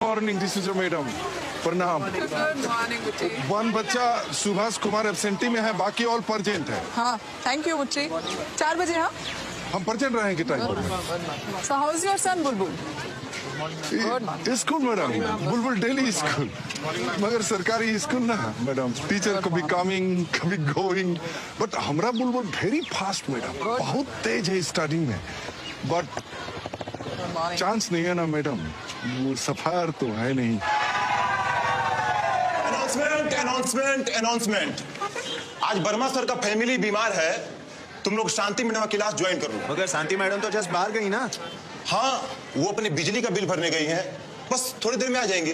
Morning, this is madam, प्रणाम। One बच्चा Subhash Kumar absentee में है, बाकी ऑल प्रेजेंट है। हाँ, थैंक यू बुच्ची। 4 बजे। हाँ, हम प्रेजेंट रहेंगे टाइम पर। So how is your son Bulbul? School madam, Bulbul daily school, मगर सरकारी स्कूल ना मैडम, टीचर कभी कमिंग कभी गोइंग, बट हमारा बुलबुल वेरी फास्ट मैडम, बहुत तेज है स्टडी में, बट चांस नहीं है ना मैडम, सफार तो है नहीं। अनाउंसमेंट अनाउंसमेंट अनाउंसमेंट, आज वर्मा सर का फैमिली बीमार है, तुम लोग शांति मैडम का क्लास ज्वाइन कर लो। मगर शांति मैडम तो जस्ट बाहर गई ना। हाँ, वो अपने बिजली का बिल भरने गई हैं, बस थोड़ी देर में आ जाएंगे।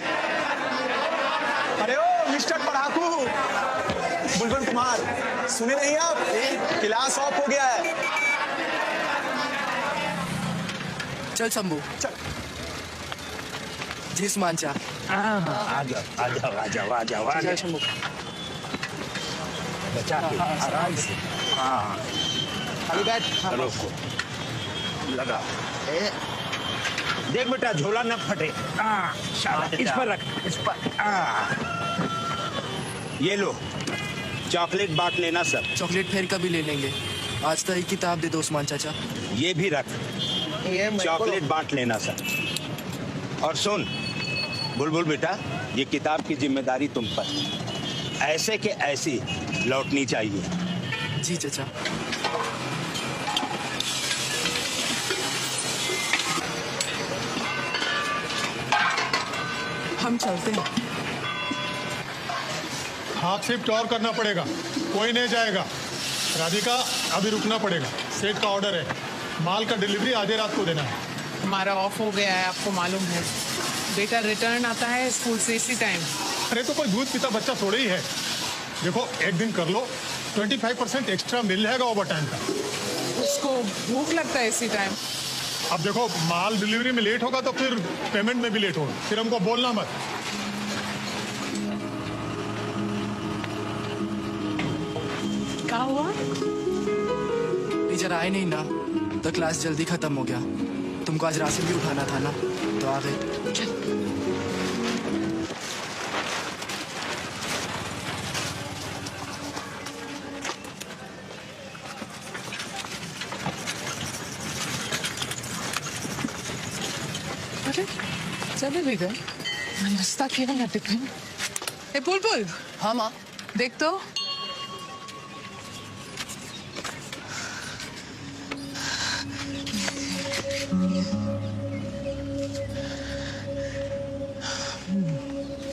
अरे ओ मिस्टर पढ़ाकू, बुलबुल कुमार, सुने नहीं आप? क्लास ऑफ हो गया है। चल शंभू, चल। जिस मांचा। आ जाओ। चल शंभू। बचा के आराम से। हाँ, खाली बैठ। चलो को लगा। देख बेटा, झोला न फटे। शाबाश, इस पर रख, इस पर। ये लो, चॉकलेट बांट लेना सब। चॉकलेट फिर कभी ले लेंगे, आज तो एक किताब दे दो उस्मान चाचा। ये भी रख, चॉकलेट बांट लेना सब। और सुन बुलबुल बेटा, ये किताब की जिम्मेदारी तुम पर, ऐसे के ऐसी लौटनी चाहिए। जी चाचा। हम चलते हैं। हाफ शिफ्ट और करना पड़ेगा, कोई नहीं जाएगा। राधिका, अभी रुकना पड़ेगा, सेठ का ऑर्डर है, माल का डिलीवरी आधे रात को देना है। हमारा ऑफ हो गया है, आपको मालूम है। बेटा रिटर्न आता है स्कूल से इसी टाइम। अरे तो कोई दूध पीता बच्चा थोड़े ही है। देखो, एक दिन कर लो, 25% एक्स्ट्रा मिल जाएगा ओवर टाइम का। उसको भूख लगता है इसी टाइम। अब देखो, माल डिलीवरी में लेट होगा तो फिर पेमेंट में भी लेट होगा, फिर हमको बोलना मत। क्या हुआ? टीचर आए नहीं ना, तो क्लास जल्दी खत्म हो गया। तुमको आज राशन भी उठाना था ना, तो आ गए। अरे चले भी गए। नाश्ता किया ना टिफिन? ए बुलबुल। हाँ माँ। देख तो।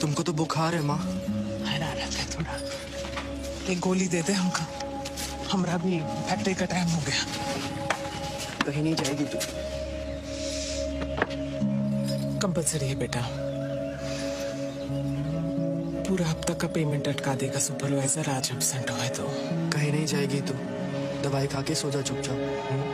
तुमको तो बुखार है माँ। हरारत है थोड़ा, एक गोली दे दे हमको, हमरा भी फैक्ट्री का टाइम हो गया। कहीं नहीं जाएगी तू। कंपलसरी है बेटा, पूरा हफ्ता का पेमेंट अटका देगा सुपरवाइजर, आज एब्सेंट हुआ है तो। कहीं नहीं जाएगी तू, दवाई खा के सो जा चुपचाप।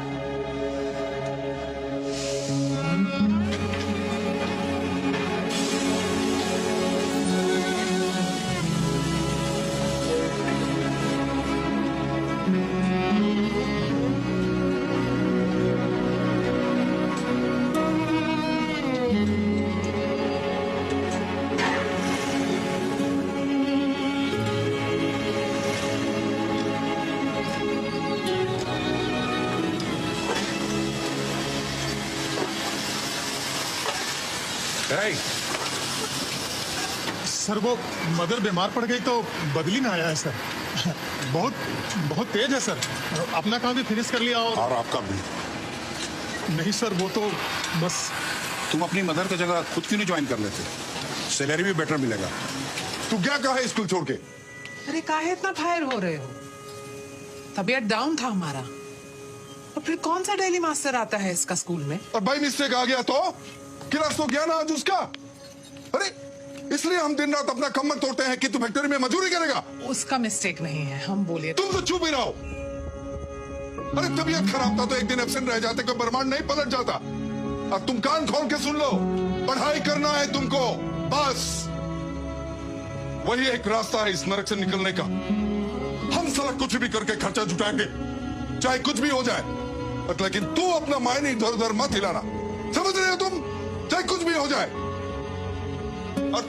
सर, वो मदर बीमार पड़ गई तो बदली में आया है सर। बहुत बहुत तेज है सर। अपना काम भी फिनिश कर लिया और आपका भी। नहीं सर, वो तो बस। तुम अपनी मदर की जगह खुद क्यों नहीं ज्वाइन कर लेते? सैलरी भी बेटर मिलेगा। तू क्या कहा है स्कूल छोड़ के? अरे काहे इतना फायर हो रहे हो? तबीयत डाउन था हमारा, और फिर कौन सा डेली मास्टर आता है इसका स्कूल में? और बाई मिस्टेक आ गया तो क्लास तो गया ना आज उसका। अरे इसलिए हम दिन रात अपना कमर तोड़ते हैं कि तू फैक्ट्री में मजदूरी करेगा। उसका मिस्टेक नहीं है, हम बोले। तुम तो चुप ही रहो। अरे तबीयत खराब था तो एक दिन एब्सेंट रह जाते, कोई ब्रह्मांड नहीं पलट जाता। अब तुम कान खोल के सुन लो, पढ़ाई करना है तुमको, बस वही एक रास्ता है इस नरक से निकलने का। हम साला कुछ भी करके खर्चा जुटाएंगे, चाहे कुछ भी हो जाए, लेकिन तू अपना मायने इधर उधर मत हिलाना, समझ रहे हो तुम? चाहे कुछ भी हो जाए। और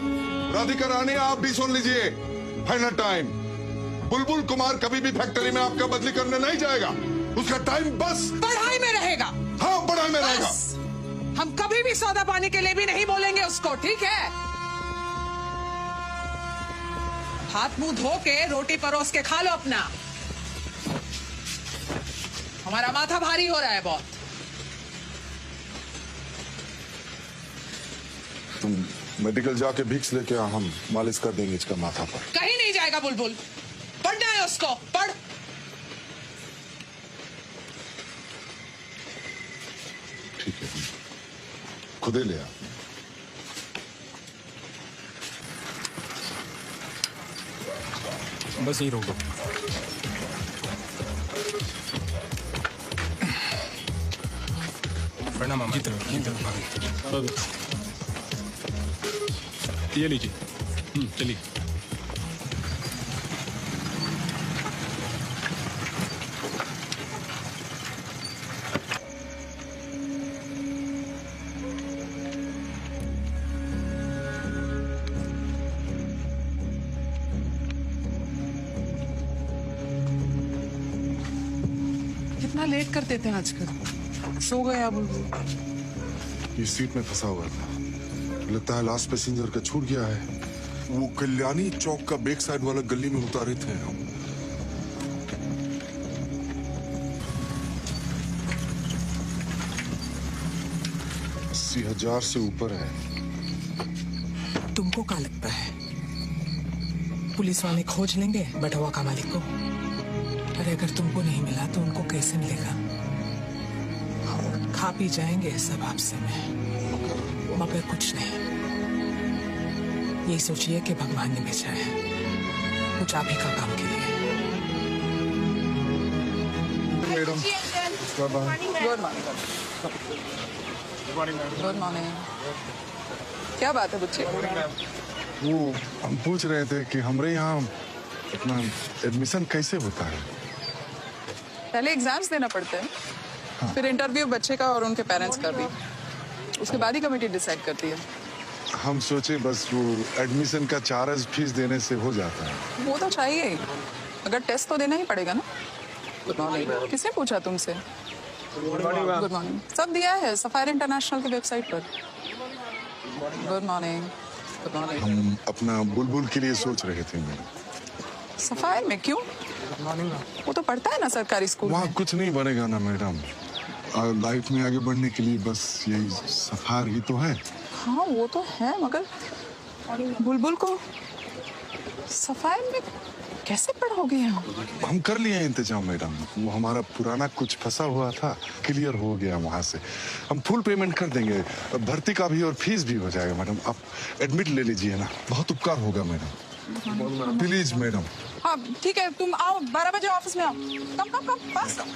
राधिका रानी आप भी सुन लीजिए, फाइनल टाइम। बुलबुल कुमार कभी भी फैक्ट्री में आपका बदली करने नहीं जाएगा। उसका टाइम बस पढ़ाई में रहेगा। हाँ, पढ़ाई में रहेगा। बस। हम कभी भी सौदा पानी के लिए भी नहीं बोलेंगे उसको, ठीक है? हाथ मुंह धो के रोटी परोस के खा लो अपना। हमारा माथा भारी हो रहा है बहुत। तुम मेडिकल जाके विक्स लेके आ, हम मालिश कर देंगे इसका माथा पर। कहीं नहीं जाएगा बुलबुल, पढ़ना है उसको, पढ़। ठीक है, खुदे ले आ। बस यही रोको। प्रणाम मामा। ये लीजिए। चलिए। कितना लेट कर देते हैं आजकल। सो गया बुलबुल। ये सीट में फंसा हुआ था, लगता है लास्ट पैसेंजर का छूट गया है। वो कल्याणी चौक का बैक साइड वाला गली में उतारे थे हम। 80,000 से ऊपर है। तुमको क्या लगता है पुलिस वाले खोज लेंगे बैठा हुआ का मालिक को? अरे अगर तुमको नहीं मिला तो उनको कैसे मिलेगा? खा पी जाएंगे सब आपसे में, मगर कुछ नहीं। ये सोचिए कि भगवान ने भेजा है कुछ आप ही का काम के लिए। Madam, good morning. Good morning. क्या बात है बच्चे? वो हम पूछ रहे थे कि हमारे यहाँ अपना एडमिशन कैसे होता है? पहले एग्जाम्स देना पड़ते हैं, फिर इंटरव्यू बच्चे का और उनके पेरेंट्स का भी, उसके बाद ही कमेटी डिसाइड करती है। हम सोचे बस वो एडमिशन का चार्ज फीस देने से हो जाता है। वो तो चाहिए ही, मगर टेस्ट तो देना ही पड़ेगा ना। Good morning. किसने पूछा तुमसे? Good morning. सब दिया है सफायर इंटरनेशनल की वेबसाइट पर। Good morning. Good morning. हम अपना बुलबुल के लिए सोच रहे थे मैडम। सफायर में क्यों? वो तो पढ़ता है ना सरकारी स्कूल वहाँ में। कुछ नहीं बनेगा ना मैडम। लाइफ में आगे बढ़ने के लिए बस यही सफायर ही तो है। हाँ वो तो है, मगर बुलबुल को सफायर में कैसे पढ़ोगे हम? हम कर लिए इंतजाम मैडम। वो हमारा पुराना कुछ फंसा हुआ था, क्लियर हो गया वहाँ से। हम फुल पेमेंट कर देंगे, भर्ती का भी और फीस भी हो जाएगा मैडम। आप एडमिट ले लीजिए ना, बहुत उपकार होगा मैडम। Please madam. हाँ ठीक है, तुम आओ 12 बजे ऑफिस में आओ। कम कम कम पास कम।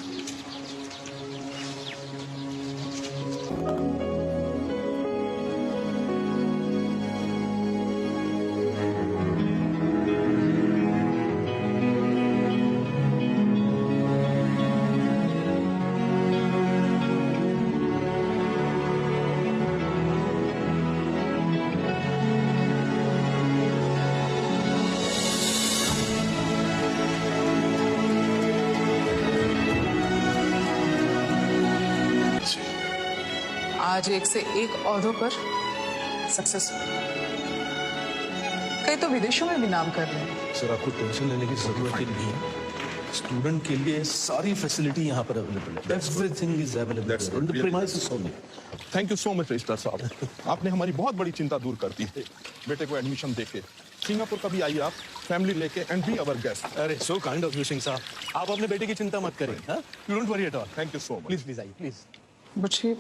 आज एक से एक ओहदों पर सक्सेस, कई तो विदेशों में भी नाम कर रहे हैं। सर आपको टेंशन लेने की जरूरत ही नहीं है। स्टूडेंट के लिए सारी फैसिलिटी यहाँ पर अवेलेबल है। Everything is available in the premises only. Thank you so much registrar साहब, आपने हमारी बहुत बड़ी चिंता दूर कर दी है। बेटे को एडमिशन देके सिंगापुर कभी आइए आप, फैमिली लेके, एंड बी अवर गेस्ट। अरे so kind of you Singh साहब, आप अपने बेटे की चिंता मत करें। You don't worry at all. Thank you so much. Please please आइए प्लीज। बच्ची,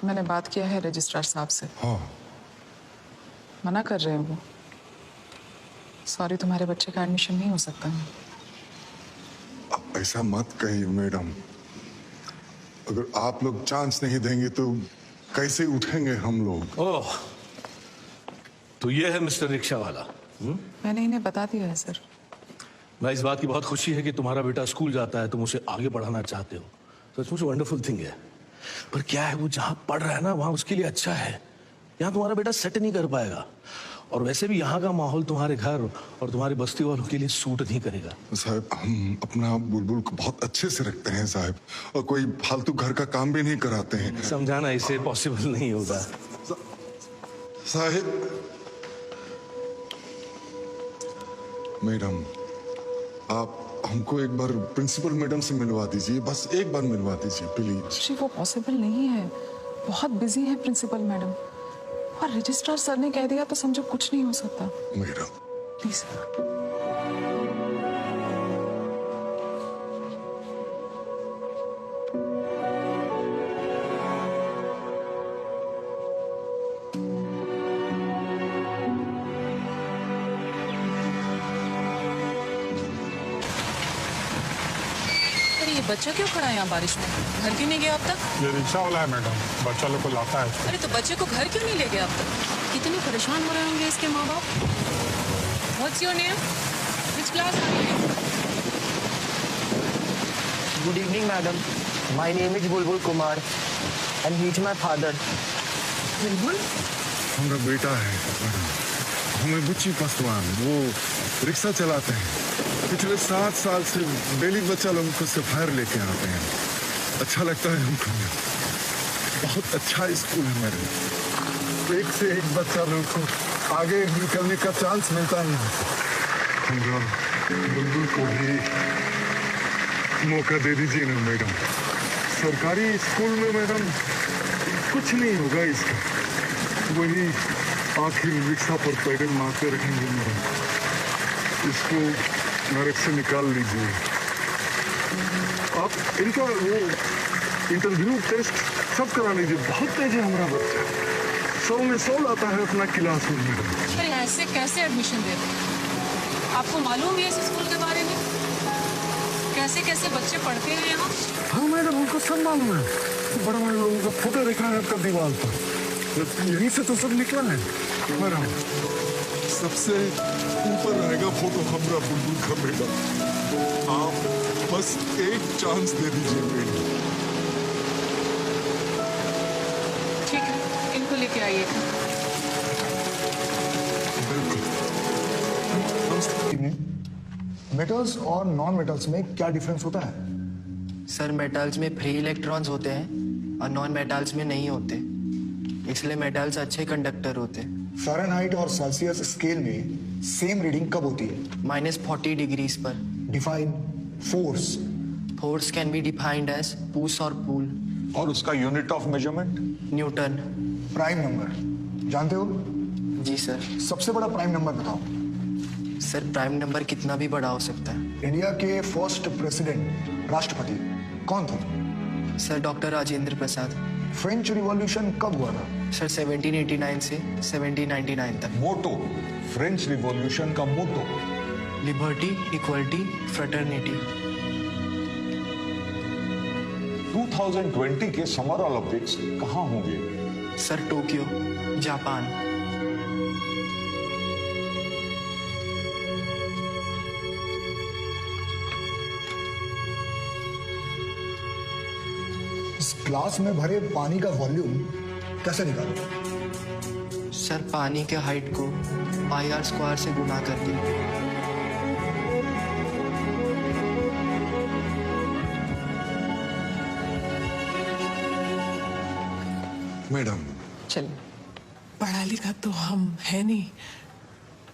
मैंने बात किया है रजिस्ट्रार साहब से। हाँ। मना कर रहे हैं वो। सॉरी, तुम्हारे बच्चे का एडमिशन नहीं हो सकता है। आप ऐसा मत कहिए मैडम। अगर आप लोग चांस नहीं देंगे तो कैसे उठेंगे हम लोग? ओह, तो ये है मिस्टर रिक्शा वाला। मैंने इन्हें बता दिया है सर। मैं इस बात की बहुत खुशी है कि तुम्हारा बेटा स्कूल जाता है, तुम उसे आगे बढ़ाना चाहते हो। सचमुच वंडरफुल थिंग है। पर क्या है, वो जहां पढ़ रहा है ना वहां उसके लिए अच्छा है। यहाँ तुम्हारा बेटा सेट नहीं कर पाएगा। और वैसे भी यहाँ का माहौल तुम्हारे घर और तुम्हारी बस्ती वालों के लिए सूट नहीं करेगा। साहब हम अपना बुलबुल को बहुत अच्छे से रखते हैं साहब, और कोई फालतू घर का काम भी नहीं कराते हैं। समझाना इसे पॉसिबल नहीं होगा। साहिब, मैडम आप हमको एक बार प्रिंसिपल मैडम से मिलवा दीजिए, बस एक बार मिलवा दीजिए प्लीज। जी वो पॉसिबल नहीं है, बहुत बिजी है प्रिंसिपल मैडम, और रजिस्ट्रार सर ने कह दिया तो समझो कुछ नहीं हो सकता। Madam please. अरे ये बच्चा क्यों खड़ा है यहाँ बारिश में? घर क्यों नहीं गया अब तक? ये रिक्शा वाला है मैडम, बच्चा लोग को लाता है। अरे तो बच्चे को घर क्यों नहीं ले गया अब तक? कितने परेशान हो रहे होंगे इसके माँ बाप। What's your name? Which class are you in? Good evening, madam. My name is Bulbul Kumar, and he is my father. बुलबुल? हमारा बेटा है मैडम, हमें बुच्ची पासवान, वो रिक्शा चलाते हैं। पिछले 7 साल से डेली बच्चा लोगों को सफायर लेके आते हैं। अच्छा लगता है हमको, बहुत अच्छा स्कूल है मेरे, एक से एक बच्चा लोगों को आगे निकलने का चांस मिलता है। हमरा बुलबुल को भी मौका दे दीजिए ना मैडम। सरकारी स्कूल में मैडम कुछ नहीं होगा इसका, वही आखिर रिक्शा पर पैडल मारते रहेंगे मैडम। इसको नरक से निकाल लीजिए आप। इनका वो इंटरव्यू टेस्ट सब करा लीजिए, बहुत तेज है हमारा बच्चा, 100 में 100 लाता है अपना क्लास में मैडम। अरे ऐसे कैसे एडमिशन दे? आपको मालूम है इस स्कूल के बारे में? कैसे कैसे बच्चे पढ़ते हैं यहाँ? हाँ मैडम, हमको सब मालूम है। बड़ा बड़ा लोगों का फोटो देखा है आपका दीवार पर, यहीं से तो सब निकला है मैडम। सबसे ऊपर रहेगा फोटो हमारा बुलबुल का मैडम। आप बस एक चांस दे दीजिए मैडम। ठीक है, इनको लेके आइए। मेटल्स और नॉन मेटल्स में क्या डिफरेंस होता है? सर मेटल्स में फ्री इलेक्ट्रॉन्स होते हैं और नॉन मेटल्स में नहीं होते, इसलिए मेटल्स अच्छे कंडक्टर होते हैं। फ़ारेनहाइट और सेल्सियस स्केल में सेम रीडिंग कब होती है? -40 डिग्रीज पर। Define force. Force can be defined as push और पुल। और उसका unit of measurement? Newton. Prime number जानते हो? जी सर। सबसे बड़ा प्राइम नंबर बताओ। सर प्राइम नंबर कितना भी बड़ा हो सकता है। इंडिया के फर्स्ट प्रेसिडेंट राष्ट्रपति कौन थे? Sir doctor Rajendra Prasad. French revolution कब हुआ था? सर 1789 से 1799 तक। मोटो, फ्रेंच रिवॉल्यूशन का मोटो? Liberty, equality, fraternity. 2020 के समर ओलंपिक्स कहाँ होंगे? Sir Tokyo, Japan. इस ग्लास में भरे पानी का वॉल्यूम कैसे निकालो? सर पानी के हाइट को πr² से गुना करके। मैडम चलिए। पढ़ा लिखा तो हम है नहीं,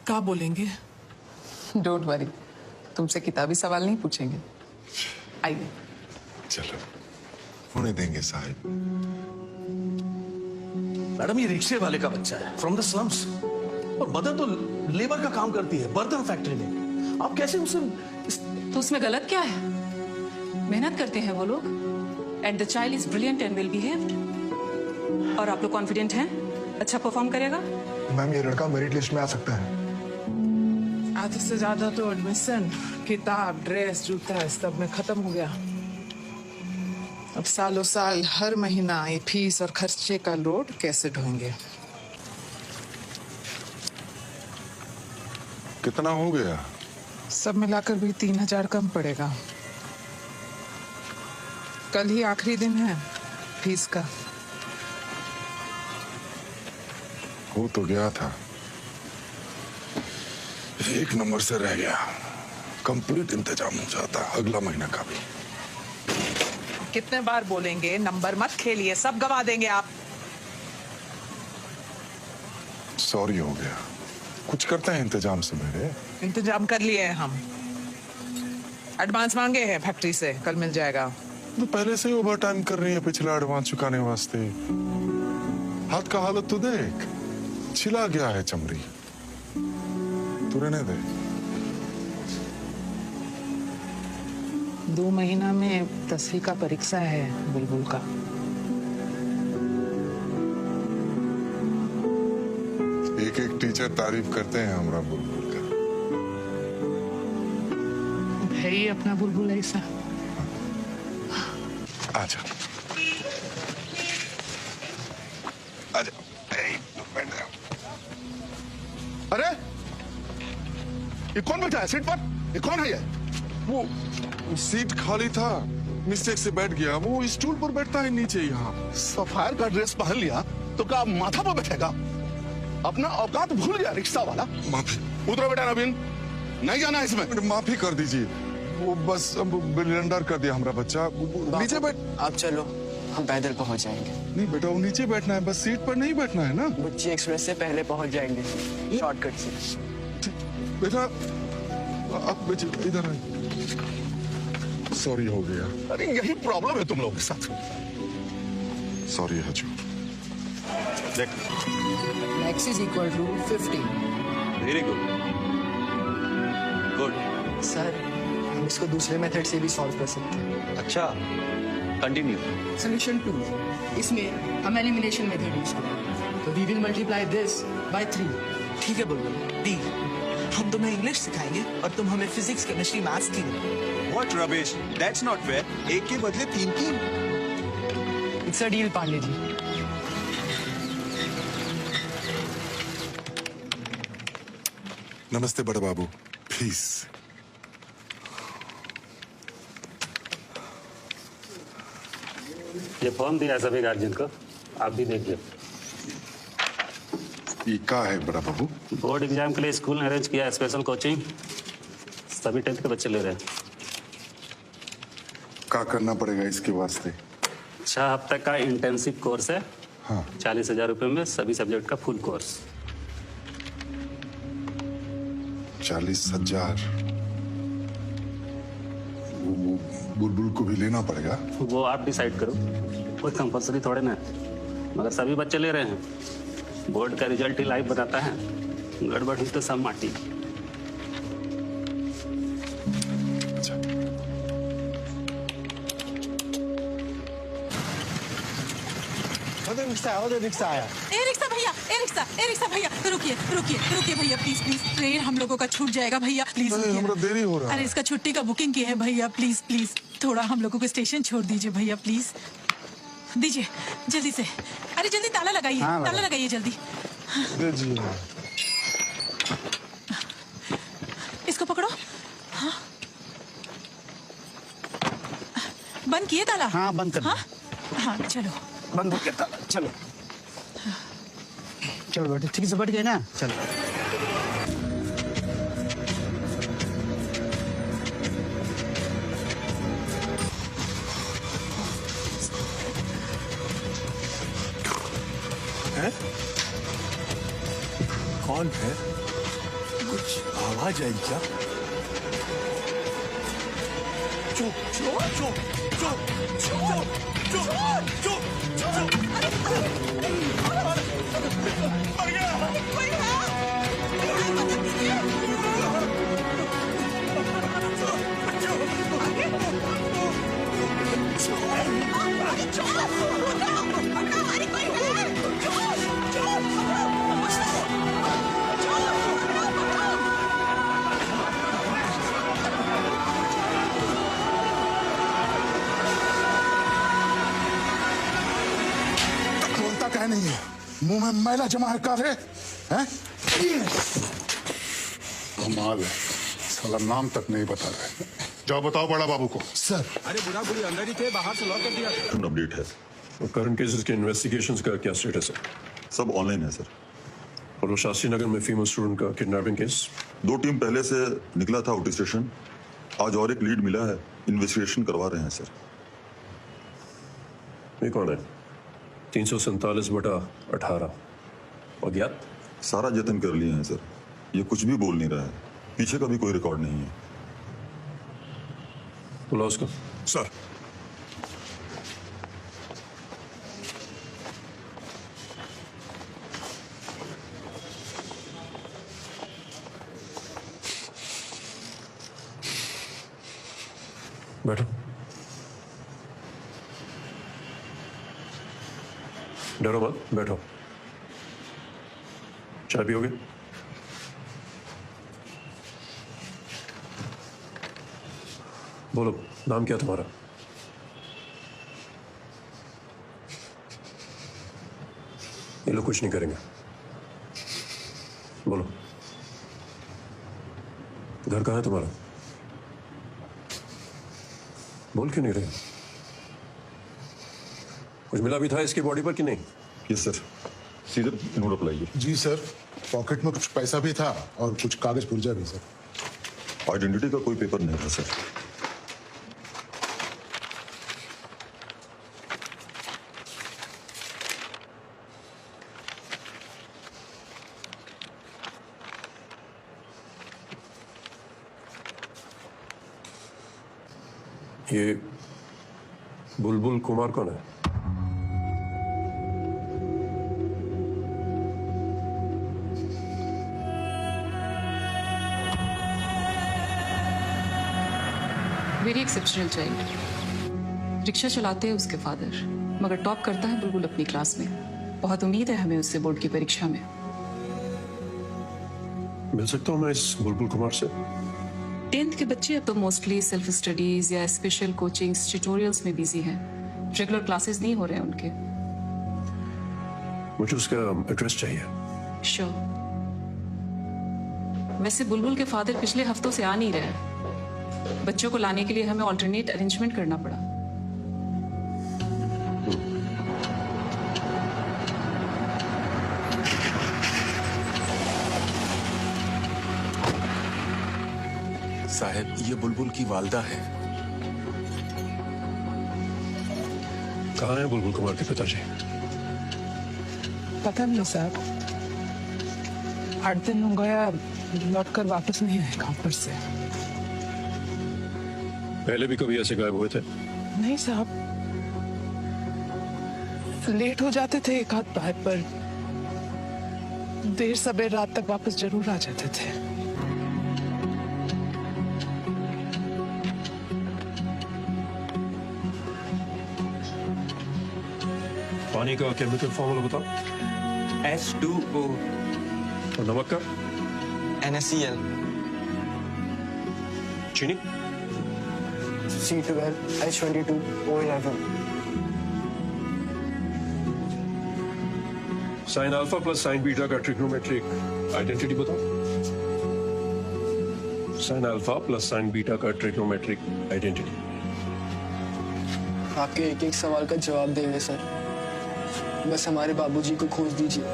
क्या बोलेंगे? डोंट वरी, तुमसे किताबी सवाल नहीं पूछेंगे। आइए। चलो होने देंगे साहब। मैडम ये रिक्शे वाले का बच्चा है, फ्रॉम द स्लम्स, और मदर तो लेबर का काम करती है बर्तन फैक्ट्री में। आप कैसे उसे तो उसमें गलत क्या है? मेहनत करते हैं वो लोग, and the child is brilliant and well behaved. और आप लोग कॉन्फिडेंट हैं अच्छा परफॉर्म करेगा? मैम ये लड़का मेरिट लिस्ट में आ सकता है। आधे से ज्यादा तो एडमिशन, किताब, ड्रेस, जूता सब में खत्म हो गया। अब सालों साल हर महीना ये फीस और खर्चे का लोड कैसे ढोएंगे? कितना हो गया? सब मिलाकर भी 3000 कम पड़ेगा। कल ही आखिरी दिन है फीस का। हो तो गया था, एक नंबर से रह गया, कंप्लीट इंतजाम हो जाता अगला महीना का भी। कितने बार बोलेंगे नंबर मत खेलिए, सब गवा देंगे आप। सॉरी हो गया, कुछ करते हैं इंतजाम से मेरे। इंतजाम कर लिए हैं हम, एडवांस मांगे हैं फैक्ट्री से, कल मिल जाएगा। तो पहले से ही ओवर टाइम कर रही है पिछला एडवांस चुकाने वास्ते। हाथ का हालत तो देख, छिला गया है चमड़ी। तू रहने दे। 2 महीना में 10वीं का परीक्षा है बुलबुल का। एक एक टीचर तारीफ करते हैं हमारा बुलबुल का। है ही अपना बुलबुल ऐसा। आजा आजा। अरे ये कौन बैठा है सीट पर? ये कौन है ये? वो सीट खाली था, मिस्टेक से बैठ गया। वो स्टूल पर बैठता है नीचे यहाँ। सफायर का ड्रेस पहन लिया तो क्या माथा पर बैठेगा? अपना औकात भूल गया रिक्शा वाला। माफी। उतरो बेटा नवीन, नहीं जाना इसमें। माफी कर दीजिए, वो बस ब्लेंडर कर दिया हमारा बच्चा। नीचे बैठ। आप चलो, हम पैदल पहुंच जाएंगे। नहीं बेटा, वो नीचे बैठना है, बस सीट पर नहीं बैठना है ना। बुच्ची एक्सप्रेस से पहले पहुंच जाएंगे, शॉर्टकट से। बेटा आप इधर आइए। सॉरी हो गया। अरे यही प्रॉब्लम है तुम लोगों के साथ। सॉरी हजू। देख, x is equal to 15। Very good good. Sir, हम इसको दूसरे मेथड से भी सॉल्व कर सकते हैं। अच्छा, कंटिन्यू। सोल्यूशन 2, इसमें हम एलिमिनेशन मेथड यूज करेंगे। तो we will multiply this by 3। ठीक है बुलबुल, डी। हम तुम्हें इंग्लिश सिखाएंगे और तुम हमें फिजिक्स, केमिस्ट्री, मैथ्स की। What rubbish? That's not fair. एक के बदले 3। It's a deal Pandey ji. नमस्ते बड़े बाबू, प्लीज। ये फॉर्म दिया है सभी गार्जियन को, आप भी देखिए। ये क्या है बड़ा बाबू? बोर्ड एग्जाम के लिए स्कूल ने अरेंज किया है स्पेशल कोचिंग, सभी 10th के बच्चे ले रहे हैं। क्या करना पड़ेगा इसके वास्ते? 6 हफ्ते का इंटेंसिव कोर्स है। हाँ। 40,000 रुपए में सभी सब्जेक्ट का फुल कोर्स। 40,000। वो बुलबुल को भी लेना पड़ेगा? वो आप डिसाइड करो, कोई कंपल्सरी थोड़े ना है, मगर सभी बच्चे ले रहे हैं। बोर्ड का रिजल्ट ही लाइव बताता है, गड़बड़ हुई तो सब माटी। रिक्शा आया। ए रिक्शा भैया, रुकिए भैया, प्लीज प्लीज। ट्रेन हम लोगों का छूट जाएगा भैया, प्लीज। हमारा देरी हो रहा है। अरे इसका छुट्टी का बुकिंग की है भैया, प्लीज प्लीज। थोड़ा हम लोगों को स्टेशन छोड़ दीजिए भैया, प्लीज। दीजिए जल्दी से। अरे जल्दी ताला लगाइए, ताला लगाइए जल्दी। इसको पकड़ो। हाँ, बंद किए ताला? हाँ, बंद कर। हाँ चलो, बंद हो गया ताला। चलो चलो बेटे, ठीक से बैठ गए ना। चलो है? कौन है? कुछ आवाज आई क्या? चुप चुप चुप चुप चुप चुप चुप चुप। मर गया। कोई है? बोलता क्या नहीं है, मुंह में मैला जमा है कारे हैं? कमाल है, साला नाम तक नहीं बता रहे। जाओ बताओ बड़ा बाबू को। सर, अरे बुढ़ा बुढ़ी अंदर ही थे, बाहर से लॉक कर दिया। अपडेट है। करंट केसेस के इन्वेस्टिगेशंस का क्या स्टेटस है? सब ऑनलाइन है सर। और वो शास्त्री नगर में फीमेल स्टूडेंट का किडनैपिंग केस? 2 टीम पहले से निकला था आउट स्टेशन। आज और एक लीड मिला है, इन्वेस्टिगेशन करवा रहे हैं सर। ये कौन है? 347/18 अज्ञात। सारा जतन कर लिए हैं सर, ये कुछ भी बोल नहीं रहा है, पीछे का भी कोई रिकॉर्ड नहीं है। बुलाओ उसको। सर। बैठो। डरो मत, बैठो। चाय पियोगे? बोलो, नाम क्या तुम्हारा? ये लोग कुछ नहीं करेंगे। बोलो, घर कहाँ है तुम्हारा? बोल क्यों नहीं रहे? कुछ मिला भी था इसकी बॉडी पर कि नहीं? यस सर, सीधे नोट अप्लाई। जी सर, पॉकेट में कुछ पैसा भी था और कुछ कागज पुर्जा भी सर। आइडेंटिटी का कोई पेपर नहीं था सर। ये बुलबुल कुमार कौन है? Very exceptional child. रिक्शा चलाते हैं उसके फादर, मगर टॉप करता है बुलबुल अपनी क्लास में। बहुत उम्मीद है हमें उससे बोर्ड की परीक्षा में। मिल सकता हूँ मैं इस बुलबुल कुमार से? 10th के बच्चे अब तो मोस्टली सेल्फ स्टडीज या स्पेशल कोचिंग्स ट्यूटोरियल्स में बिजी हैं। रेगुलर क्लासेस नहीं हो रहे हैं उनके। मुझे उसका एड्रेस चाहिए। श्योर। वैसे बुलबुल के फादर पिछले हफ्तों से आ नहीं रहे। बच्चों को लाने के लिए हमें ऑल्टरनेट अरेंजमेंट करना पड़ा। साहब, ये बुलबुल की वालदा है। कहाँ है बुलबुल कुमार के पिताजी? पता नहीं साहब, 8 दिन हो गया, लौट कर वापस नहीं आए काम पर से। पहले भी कभी ऐसे गायब हुए थे? नहीं साहब, लेट हो जाते थे एक आध बार, पर देर सबेर रात तक वापस जरूर आ जाते थे। पानी का केमिकल फॉर्मूला बताओ। H2O। और नमक का? NaCl। चीनी? C12H22O11। Sine alpha plus sign beta का ट्रिग्नोमेट्रिक आइडेंटिटी बताओ। Sine alpha plus sign beta का ट्रिग्नोमेट्रिक आइडेंटिटी। आपके एक एक सवाल का जवाब देंगे सर, बस हमारे बाबूजी को खोज दीजिए।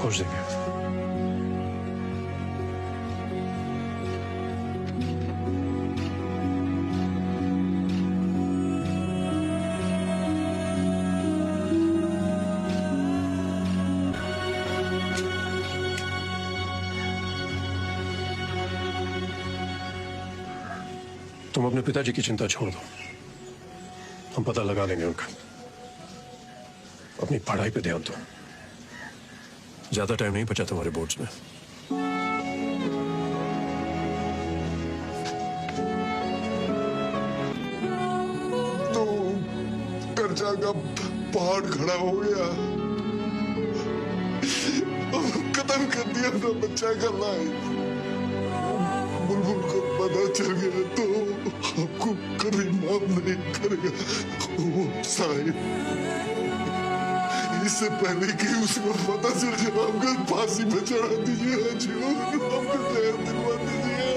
खोज देंगे। तुम अपने पिताजी की चिंता छोड़ दो, हम पता लगा लेंगे उनका। अपनी पढ़ाई पे ध्यान दो, ज्यादा टाइम नहीं बचा तुम्हारे बोर्ड्स में। तो कर्जा का पहाड़ खड़ा हो गया, खत्म कर दिया था बच्चा का लाइफ। बुलबुल को पता चल गया तो आपको कभी माफ नहीं करेगा वो साहिब। इससे पहले कि उसको पता चल जाए हमको फांसी पे चढ़ा दीजिए, हमको जहर दिलवा दीजिए।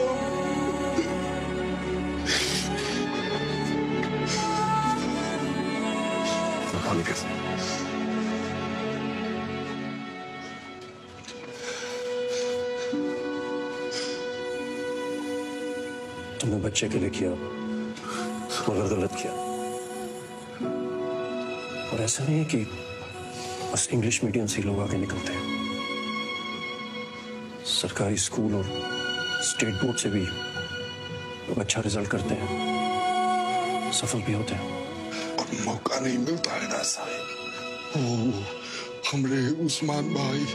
पानी कैसे? बच्चे के लिए किया, मगर गलत किया। और ऐसा नहीं है कि बस इंग्लिश मीडियम से ही लोग आगे निकलते हैं। सरकारी स्कूल और स्टेट बोर्ड से भी लोग अच्छा रिजल्ट करते हैं, सफल भी होते हैं। और मौका नहीं मिलता है ना साहब। ओ, हमरे उस्मान भाई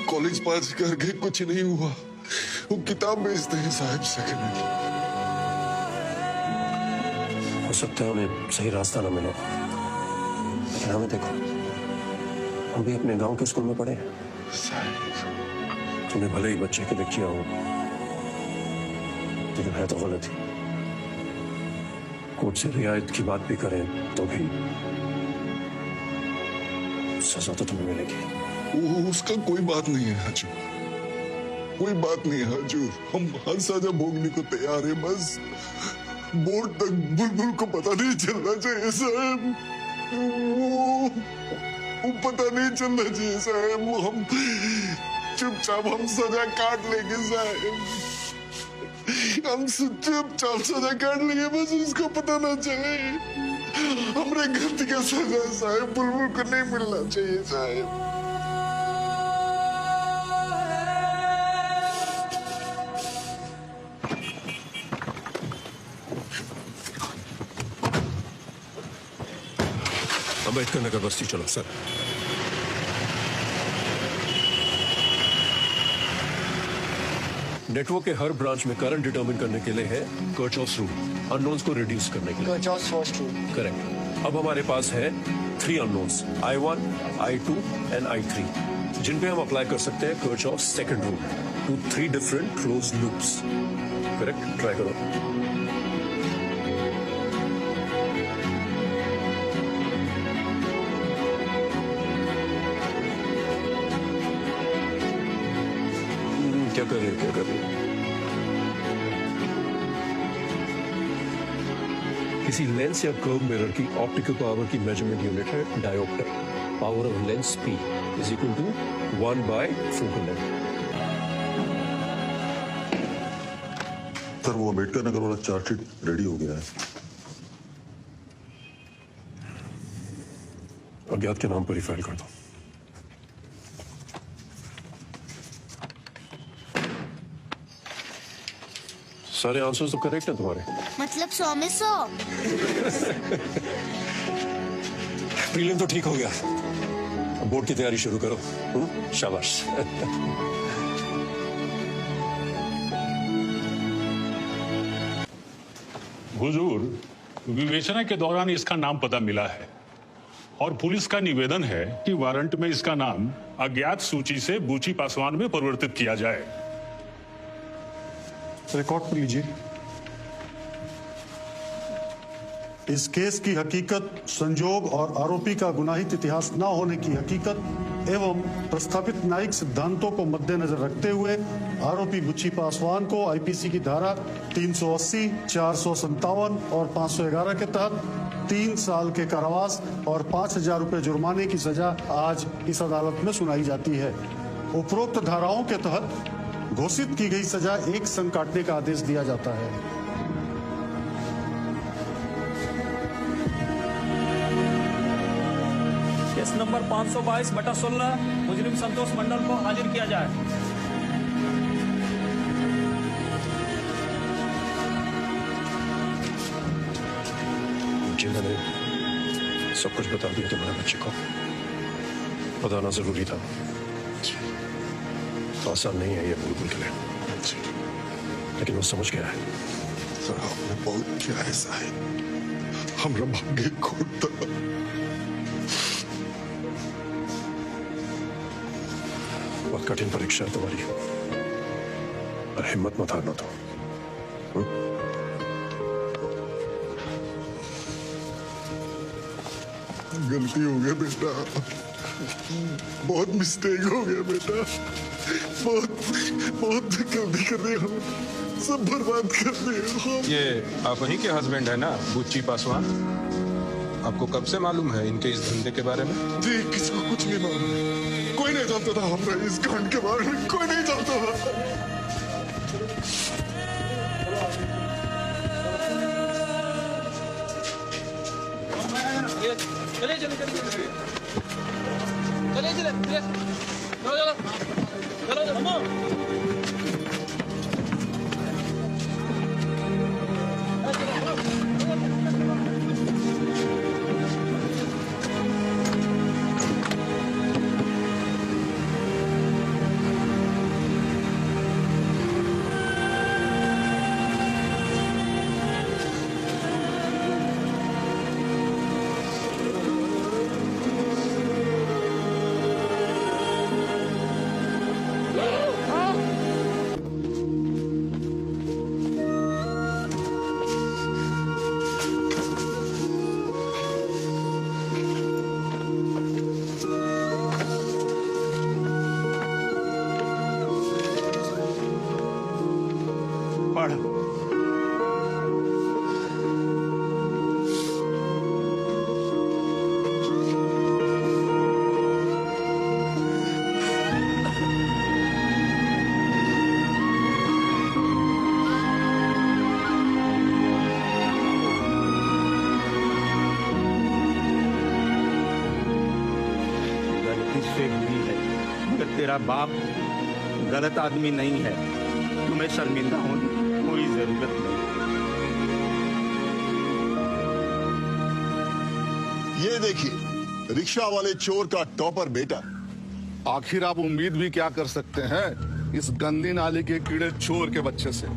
कॉलेज पास करके कुछ नहीं हुआ, वो किताब बेचते हैं साहब सेकंड हैंड। हो सकता है उन्हें सही रास्ता ना मिला, लेकिन हमें देखो, हम भी अपने गांव के स्कूल में पढ़े हैं। तूने भले ही बच्चे के लिए किया हो, लेकिन है तो गलत ही। कोर्ट से रियायत की बात भी करें तो भी सजा तो तुम्हें मिलेगी। उसका कोई बात नहीं है हजूर, कोई बात नहीं है हजूर। हम हर सजा भोगने को तैयार है, बस बोर्ड तक बुलबुल को पता नहीं चलना चाहिए साहब। वो पता नहीं चलना चाहिए साहब। वो हम चुपचाप हम सजा काट लेंगे साहब, हम चुपचाप सजा काट लेंगे, बस उसको पता ना चले। हमरे गलती का सजा साहब बुलबुल को नहीं मिलना चाहिए साहब। अम्बेडकर नगर बस्ती चलो सर। नेटवर्क के हर ब्रांच में करंट डिटरमिन करने के लिए है कर्चॉफ्स रूल, अननोन्स को रिड्यूस करने के लिए। कर्चॉफ्स फर्स्ट रूल। करेक्ट। अब हमारे पास है 3 unknowns, I1, I2 and I3, जिन पे हम अप्लाई कर सकते हैं Kirchhoff's second rule to 3 different close loops. Correct, try करो। क्या कर रहे हो, क्या कर रहे हो? किसी लेंस या कर्व मिरर की ऑप्टिकल पावर की मेजरमेंट यूनिट है dioptre. Power of lens P is equal to 1 by focal length. Sir वो अम्बेडकर नगर वाला चार्टशीट रेडी हो गया है। अज्ञात के नाम पर ही फाइल कर दो। सारे आंसर्स तो करेक्ट हैं तुम्हारे। मतलब 100 में 100। प्रीलिम तो ठीक हो गया, अब बोर्ड की तैयारी शुरू करो। शाबाश। हुजूर, विवेचना के दौरान इसका नाम पता मिला है और पुलिस का निवेदन है कि वारंट में इसका नाम अज्ञात सूची से बूची पासवान में परिवर्तित किया जाए। रिकॉर्ड पर लीजिए। इस केस की हकीकत, संजोग और आरोपी का गुनाहित इतिहास न होने की हकीकत एवं प्रस्थापित न्यायिक सिद्धांतों को मद्देनजर रखते हुए आरोपी बुच्ची पासवान को आईपीसी की धारा 380, 457 और 511 के तहत 3 साल के कारावास और 5,000 रुपए जुर्माने की सजा आज इस अदालत में सुनाई जाती है। उपरोक्त धाराओं के तहत घोषित की गई सजा 1 संघ काटने का आदेश दिया जाता है। केस नंबर 522/16 मुजरिम संतोष मंडल को हाजिर किया जाए। जिन्होंने सब कुछ बता दिया तुम्हारे बच्चे को, बताना जरूरी था। तो आसान नहीं है ये बुलबुल के लिए, लेकिन वो समझ गया है। सर आपने बहुत किया है साहिब, हमरा भाग्य खोटा। बहुत कठिन परीक्षा है तुम्हारी, और हिम्मत मत हारना तो। गलती हो गया बेटा, बहुत मिस्टेक हो गया बेटा, बहुत गलती कर दी हम, सब बर्बाद कर दिया। ये आप ही के हस्बैंड है ना, बुच्ची पासवान? आपको कब से मालूम है इनके इस धंधे के बारे में? जी किसी को कुछ नहीं मालूम है, कोई नहीं जानता था हमारा इस कांड के बारे में, कोई नहीं जानता था। चलिए चलिए चलिए चलिए चलिए चलो चलो चलो चलो तेरा बाप गलत आदमी नहीं है, तुम्हें शर्मिंदा होने की कोई जरूरत नहीं। ये देखिए रिक्शा वाले चोर का टॉपर बेटा। आखिर आप उम्मीद भी क्या कर सकते हैं इस गंदी नाली के कीड़े चोर के बच्चे से?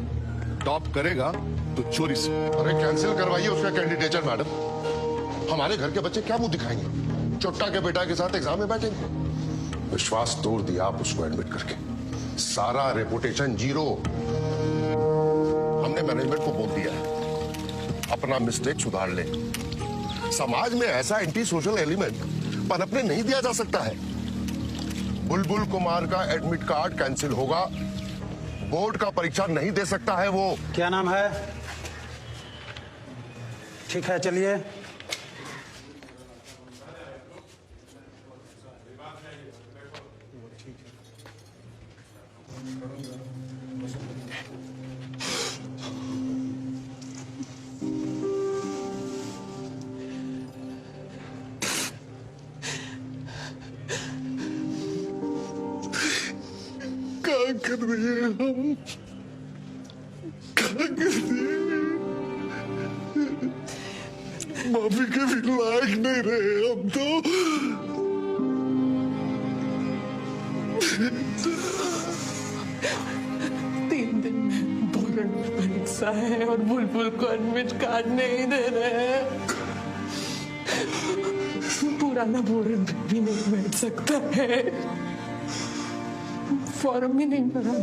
टॉप करेगा तो चोरी से। अरे कैंसिल करवाइए उसका कैंडिडेचर मैडम। हमारे घर के बच्चे क्या मुंह दिखाएंगे? चोट्टा के बेटा के साथ एग्जाम में बैठेंगे। विश्वास तोड़ दिया आप उसको एडमिट करके, सारा रेपुटेशन जीरो। हमने मैनेजमेंट को बोल दिया है अपना मिस्टेक सुधार ले। समाज में ऐसा एंटी सोशल एलिमेंट पनपने नहीं दिया जा सकता है। बुलबुल कुमार का एडमिट कार्ड कैंसिल होगा, बोर्ड का परीक्षा नहीं दे सकता है वो। क्या नाम है? ठीक है चलिए। क्या कर रहे हैं हम? क्या कर रहे हैं? माफी के भी लायक नहीं रहे हम तो। 3 दिन में बोर्ड परीक्षा है और बुलबुल को एडमिट कार्ड नहीं दे रहे हैं। पुराना बोर्ड भी नहीं बैठ सकता है, फॉर्म ही नहीं भरा।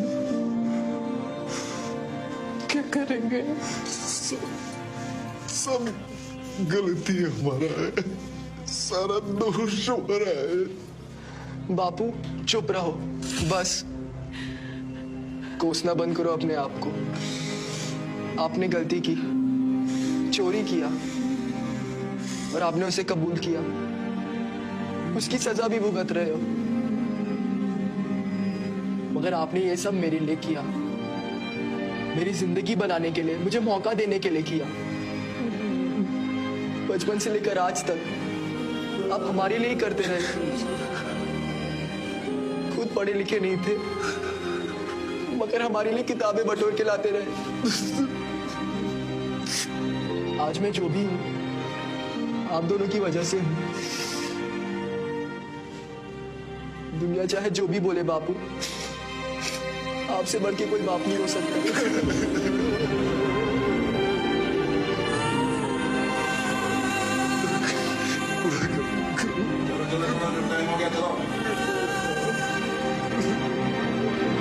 क्या करेंगे? सब गलती हमारा है, सारा दोष हमारा है। बापू चुप रहो बस। कोसना बंद करो अपने आप को। आपने गलती की, चोरी किया और आपने उसे कबूल किया। उसकी सजा भी भुगत रहे हो, मगर आपने ये सब मेरे लिए किया, मेरी जिंदगी बनाने के लिए, मुझे मौका देने के लिए किया। बचपन से लेकर आज तक आप हमारे लिए ही करते रहे। खुद पढ़े लिखे नहीं थे, मगर हमारे लिए किताबें बटोर के लाते रहे। आज मैं जो भी हूं, आप दोनों की वजह से हूं। दुनिया चाहे जो भी बोले बापू, आपसे बढ़ के कोई बाप नहीं हो सकता।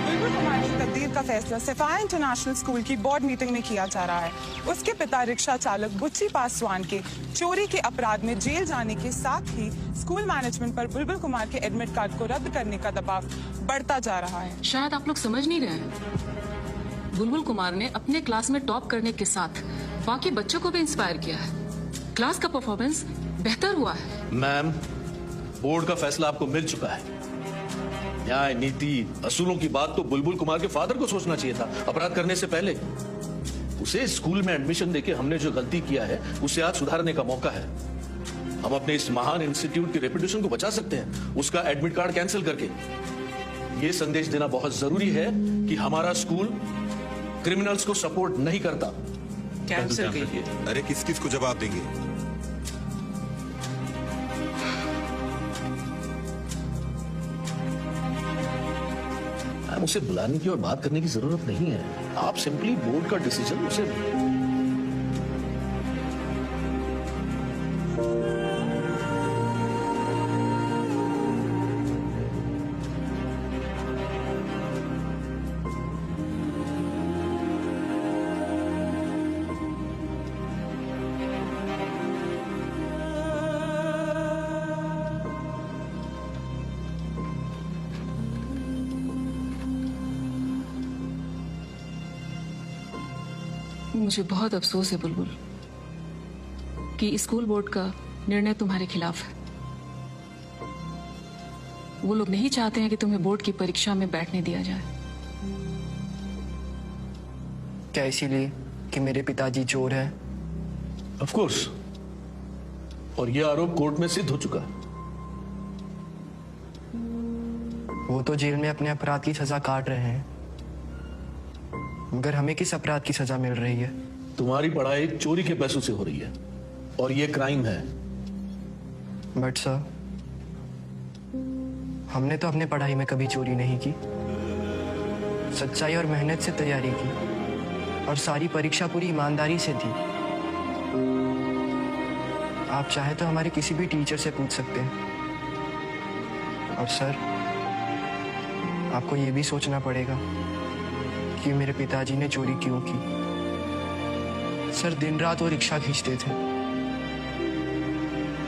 बुलबुल कुमार की तकदीर का फैसला सफाया इंटरनेशनल स्कूल की बोर्ड मीटिंग में किया जा रहा है। उसके पिता रिक्शा चालक बुच्ची पासवान के चोरी के अपराध में जेल जाने के साथ ही स्कूल मैनेजमेंट पर बुलबुल कुमार के एडमिट कार्ड को रद्द करने का दबाव बढ़ता जा रहा है। शायद आप लोग समझ नहीं रहे हैं, बुलबुल कुमार ने अपने क्लास में टॉप करने के साथ बाकी बच्चों को भी इंस्पायर किया है। क्लास का परफॉर्मेंस बेहतर हुआ है। मैम, बोर्ड का फैसला आपको मिल चुका है। न्याय, नीति, असूलों की बात तो बुलबुल कुमार के फादर को सोचना चाहिए था अपराध करने से पहले। उसे स्कूल में एडमिशन देके हमने जो गलती किया है उसे आज सुधारने का मौका है। हम अपने इस महान इंस्टीट्यूट की रेपुटेशन को बचा सकते हैं उसका एडमिट कार्ड कैंसिल करके। ये संदेश देना बहुत जरूरी है कि हमारा स्कूल क्रिमिनल्स को सपोर्ट नहीं करता। कैंसिल कीजिए। अरे किस किस को जवाब देंगे? उसे बुलाने की और बात करने की जरूरत नहीं है। आप सिंपली बोर्ड का डिसीजन उसे मुझे बहुत अफसोस है बुलबुल कि स्कूल बोर्ड का निर्णय तुम्हारे खिलाफ है। वो लोग नहीं चाहते हैं कि तुम्हें बोर्ड की परीक्षा में बैठने दिया जाए। क्या इसीलिए कि मेरे पिताजी चोर हैं? ऑफ कोर्स, और यह आरोप कोर्ट में सिद्ध हो चुका है। वो तो जेल में अपने अपराध की सजा काट रहे हैं, मगर हमें किस अपराध की सजा मिल रही है? तुम्हारी पढ़ाई चोरी के पैसों से हो रही है और ये क्राइम है। बट सर, हमने तो अपने पढ़ाई में कभी चोरी नहीं की। सच्चाई और मेहनत से तैयारी की और सारी परीक्षा पूरी ईमानदारी से दी। आप चाहे तो हमारे किसी भी टीचर से पूछ सकते हैं। और सर, आपको ये भी सोचना पड़ेगा कि मेरे पिताजी ने चोरी क्यों की। सर, दिन रात वो रिक्शा खींचते थे।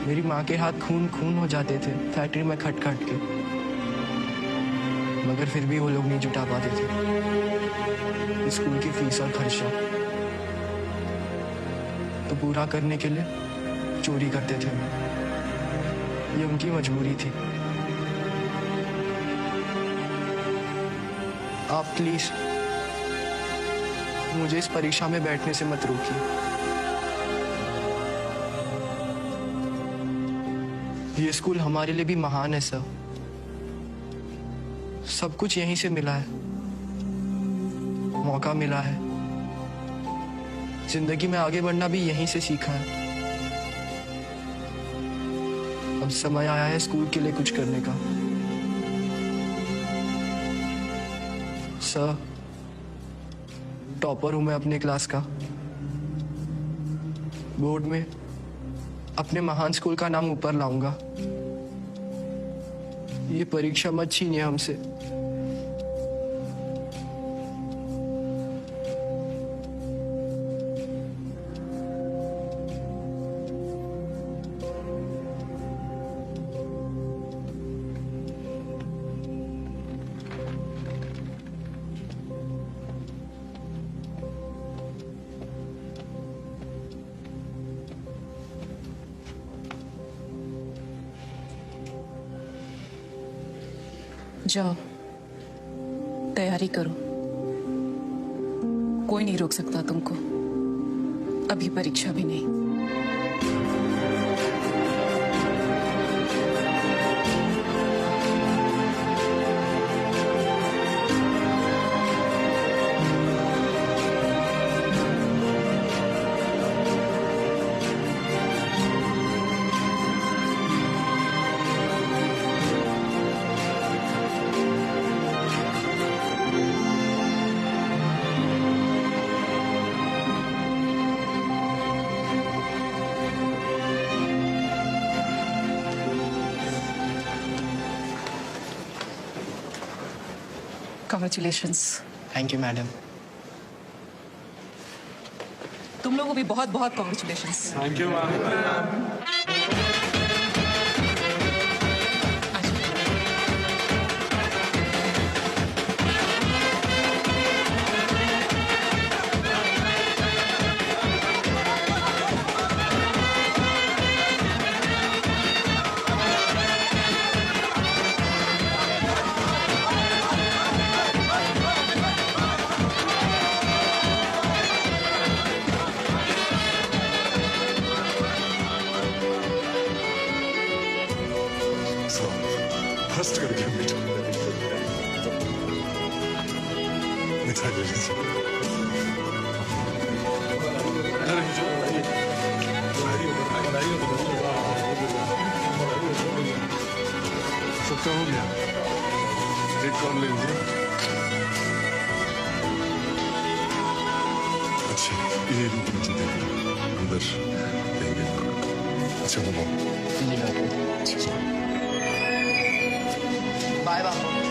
मेरी माँ के हाथ खून खून हो जाते थे फैक्ट्री में खट खट के, मगर फिर भी वो लोग नहीं जुटा पाते थे स्कूल की फीस और खर्चा। तो पूरा करने के लिए चोरी करते थे। ये उनकी मजबूरी थी। आप प्लीज मुझे इस परीक्षा में बैठने से मत रोकिए। ये स्कूल हमारे लिए भी महान है सर। सब कुछ यहीं से मिला है, मौका मिला है। जिंदगी में आगे बढ़ना भी यहीं से सीखा है। अब समय आया है स्कूल के लिए कुछ करने का। सर, टॉपर हूं मैं अपने क्लास का। बोर्ड में अपने महान स्कूल का नाम ऊपर लाऊंगा। ये परीक्षा मत छीनिए हमसे। जाओ, तैयारी करो। कोई नहीं रोक सकता तुमको। अभी परीक्षा भी नहीं। Congratulations. Thank you madam. तुम लोगों को भी बहुत बहुत congratulations. Thank you ma'am. Trust करके बेटा मिठाई ले लीजिए। सबका हो गया, एक और ले लीजिए। अच्छा ये मुझे दे दो, अंदर देंगे। अच्छा बाबा बाय बाबा।